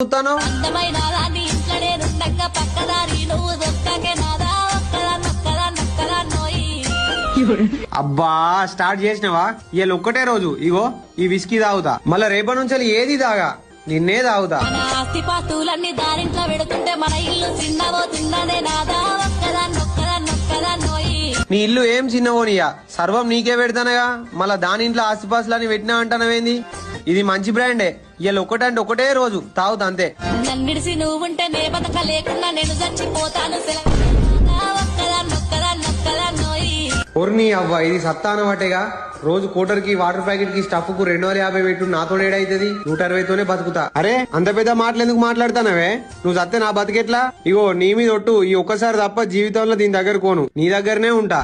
చూస్తాను. అబ్బా స్టార్ట్ చేసినవా? ఇవాళ ఒక్కటే రోజు ఇగో ఈ విస్కీ తాగుతా, మళ్ళా రేపటి నుంచి ఏది తాగా, నిన్నే తాగుతా. ఆస్తిపాస్తులన్నీ దారింట్లో పెడుతుంటే మన ఇల్లు చిన్నవో చిన్నదే నాదా ఒక్కదాన్నొక్కదాన్నొక్కదాన్నోయి. నీ ఇల్లు ఏం చిన్నవోనియా, సర్వం నీకే పెడతానగా, మళ్ళా దాని ఇంట్లో ఆస్తిపాస్తులని పెట్టినా అంటానవేంది? ఇది మంచి బ్రాండే, ఇవాళ ఒక్కటంటే ఒకటే రోజు తాగుతా అంతే. నన్నిడిసి నువ్వుంటే నే బతక లేకుండా నేను చచ్చిపోతాను. ఒక్కదాన్నొక్కదాన్నొక్కదాన్నోయి. ఒర్ని అవ్వ ఇది సత్తానమాటేగా, రోజు కోటర్ కి వాటర్ ప్యాకెట్ కి స్టఫ్ కు 250 పెట్టు, నాతో ఏడైతుంది 160తోనే బతుకుతా. అరే అంత పెద్ద మాటలు ఎందుకు మాట్లాడుతానవే? నువ్వు సత్తే నా బతికెట్లా? ఇగో నీ మీద ఒట్టు, ఈ ఒక్కసారి తప్ప జీవితంలో దీని దగ్గర కోను, నీ దగ్గరనే ఉంటా.